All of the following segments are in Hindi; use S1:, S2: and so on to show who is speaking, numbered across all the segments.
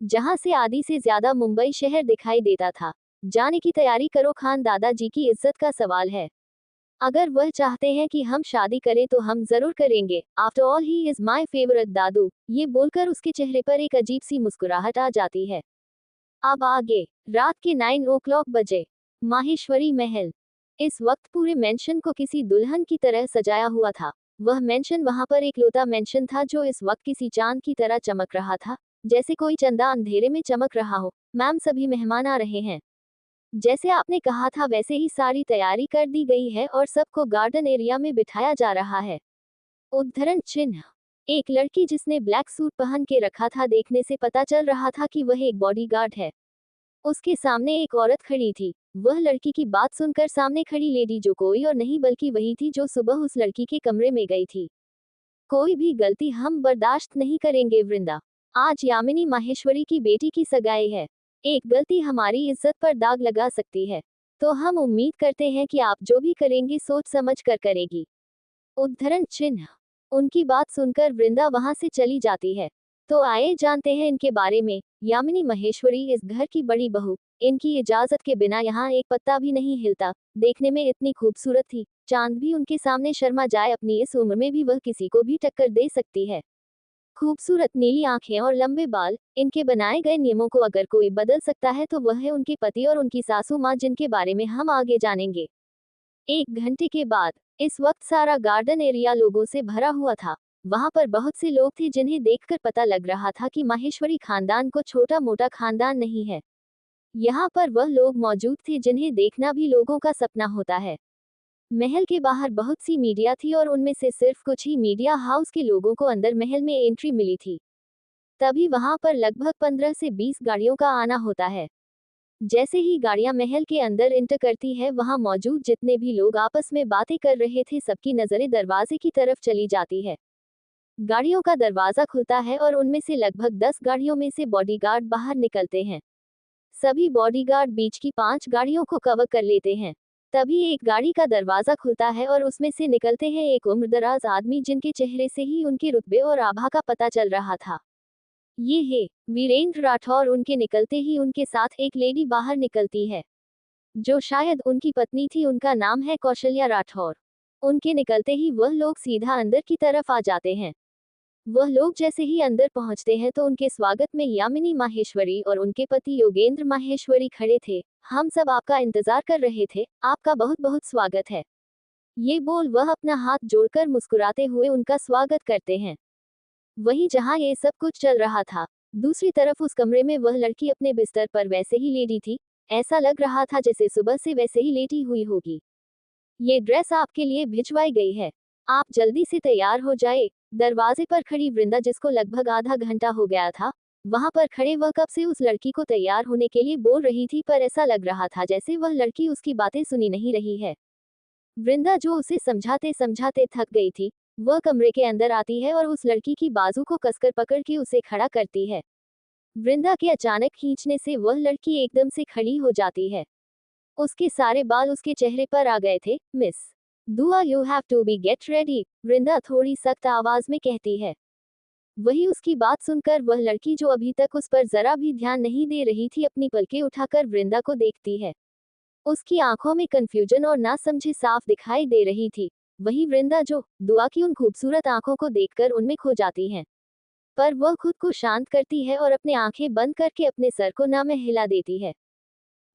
S1: जहां से आधी से ज्यादा मुंबई शहर दिखाई देता था। जाने की तैयारी करो, खान दादाजी की इज्जत का सवाल है। अगर वह चाहते हैं कि हम शादी करें तो हम जरूर करेंगे। After all he is my favourite दादू। ये बोलकर उसके चेहरे पर एक अजीब सी मुस्कुराहट आ जाती है। अब आगे। रात के 9 o'clock बजे। माहेश्वरी महल। इस वक्त पूरे मेंशन को किसी दुल्हन की तरह सजाया हुआ था। वह मेंशन वहां पर एक लौता मेंशन था जो इस वक्त किसी चांद की तरह चमक रहा था, जैसे कोई चंदा अंधेरे में चमक रहा हो। मैम, सभी मेहमान आ रहे हैं। जैसे आपने कहा था वैसे ही सारी तैयारी कर दी गई है और सबको गार्डन एरिया में बिठाया जा रहा है। उद्धरण चिन्ह। एक लड़की जिसने ब्लैक सूट पहन के रखा था, देखने से पता चल रहा था कि वह एक बॉडीगार्ड है। उसके सामने एक औरत खड़ी थी। वह लड़की की बात सुनकर सामने खड़ी लेडी जो कोई और नहीं बल्कि वही थी जो सुबह उस लड़की के कमरे में गई थी। कोई भी गलती हम बर्दाश्त नहीं करेंगे वृंदा। आज यामिनी माहेश्वरी की बेटी की सगाई है। एक गलती हमारी इज्जत पर दाग लगा सकती है। तो हम उम्मीद करते हैं कि आप जो भी करेंगे सोच समझ कर करेगी। उद्धरण चिन्ह। उनकी बात सुनकर वृंदा वहां से चली जाती है। तो आइए जानते हैं इनके बारे में। यामिनी महेश्वरी इस घर की बड़ी बहू। इनकी इजाजत के बिना यहाँ एक पत्ता भी नहीं हिलता। देखने में इतनी खूबसूरत थी, चांद भी उनके सामने शर्मा जाए। अपनी इस उम्र में भी वह किसी को भी टक्कर दे सकती है। खूबसूरत नीली आंखें और लंबे बाल। इनके बनाए गए नियमों को अगर कोई बदल सकता है तो वह है उनके पति और उनकी सासू माँ, जिनके बारे में हम आगे जानेंगे। 1 घंटे के बाद। इस वक्त सारा गार्डन एरिया लोगों से भरा हुआ था। वहां पर बहुत से लोग थे जिन्हें देखकर पता लग रहा था कि माहेश्वरी खानदान को छोटा मोटा खानदान नहीं है। यहाँ पर वह लोग मौजूद थे जिन्हें देखना भी लोगों का सपना होता है। महल के बाहर बहुत सी मीडिया थी और उनमें से सिर्फ कुछ ही मीडिया हाउस के लोगों को अंदर महल में एंट्री मिली थी। तभी वहां पर लगभग 15 से 20 गाड़ियों का आना होता है। जैसे ही गाड़ियां महल के अंदर इंटर करती है, वहां मौजूद जितने भी लोग आपस में बातें कर रहे थे सबकी नजरें दरवाजे की तरफ चली जाती है। गाड़ियों का दरवाजा खुलता है और उनमें से लगभग 10 गाड़ियों में से बॉडीगार्ड बाहर निकलते हैं। सभी बॉडीगार्ड बीच की 5 गाड़ियों को कवर कर लेते हैं। तभी एक गाड़ी का दरवाजा खुलता है और उसमें से निकलते हैं एक उम्रदराज आदमी, जिनके चेहरे से ही उनके रुतबे और आभा का पता चल रहा था। ये है वीरेंद्र राठौर। उनके निकलते ही उनके साथ एक लेडी बाहर निकलती है, जो शायद उनकी पत्नी थी। उनका नाम है कौशल्या राठौर। उनके निकलते ही वह लोग सीधा अंदर की तरफ आ जाते हैं। वह लोग जैसे ही अंदर पहुंचते हैं तो उनके स्वागत में यामिनी माहेश्वरी और उनके पति योगेंद्र माहेश्वरी खड़े थे। हम सब आपका इंतजार कर रहे थे, आपका बहुत बहुत स्वागत है। ये बोल वह अपना हाथ जोड़कर मुस्कुराते हुए उनका स्वागत करते हैं। वहीं जहां ये सब कुछ चल रहा था, दूसरी तरफ उस कमरे में वह लड़की अपने बिस्तर पर वैसे ही लेटी थी। ऐसा लग रहा था जैसे सुबह से वैसे ही लेटी हुई होगी। ये ड्रेस आपके लिए भिजवाई गई है, आप जल्दी से तैयार हो जाए। दरवाजे पर खड़ी वृंदा, जिसको लगभग आधा घंटा हो गया था वहां पर खड़े, वह कब से उस लड़की को तैयार होने के लिए बोल रही थी, पर ऐसा लग रहा था जैसे वह लड़की उसकी बातें सुनी नहीं रही है। वृंदा जो उसे समझाते समझाते थक गई थी, वह कमरे के अंदर आती है और उस लड़की की बाजू को कसकर पकड़ के उसे खड़ा करती है। वृंदा के अचानक खींचने से वह लड़की एकदम से खड़ी हो जाती है। उसके सारे बाल उसके चेहरे पर आ गए थे। Miss Dua, you have to be get ready, Vrinda थोड़ी सख्त आवाज में कहती है। वही उसकी बात सुनकर वह लड़की, जो अभी तक उस पर जरा भी ध्यान नहीं दे रही थी, अपनी पलकें उठाकर वृंदा को देखती है। उसकी आंखों में कंफ्यूजन और नासमझी साफ दिखाई दे रही थी। वही वृंदा, जो दुआ की उन खूबसूरत आंखों को देखकर उनमें खो जाती है। पर वह खुद को शांत करती है और अपनी आंखें बंद करके अपने सर को ना में हिला देती है।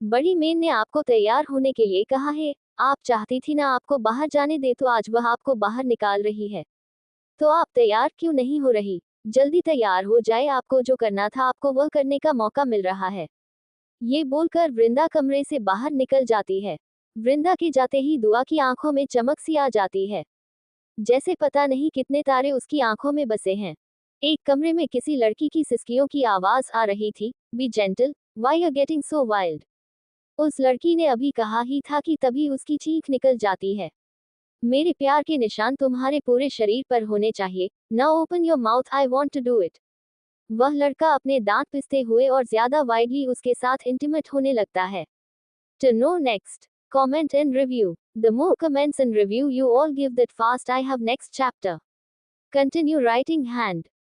S1: बड़ी मेन ने आपको तैयार होने के लिए कहा है। आप चाहती थी ना आपको बाहर जाने दे, तो आज वह आपको बाहर निकाल रही है। तो आप तैयार क्यों नहीं हो रही? जल्दी तैयार हो जाए, आपको जो करना था आपको वह करने का मौका मिल रहा है। ये बोलकर वृंदा कमरे से बाहर निकल जाती है। वृंदा के जाते ही दुआ की आंखों में चमक सी आ जाती है, जैसे पता नहीं कितने तारे उसकी आंखों में बसे हैं। एक कमरे में किसी लड़की की सिसकियों की आवाज आ रही थी। Be gentle, why are getting so wild. उस लड़की ने अभी कहा ही था कि तभी उसकी चीख निकल जाती है। मेरे प्यार के निशान तुम्हारे पूरे शरीर पर होने चाहिए। Now open your mouth, I want to do it. वह लड़का अपने दांत पिसते हुए और ज्यादा वाइडली उसके साथ इंटीमेट होने लगता है। To know next, comment and review. The more comments and review you all give, that fast I have next chapter. Continue writing hand.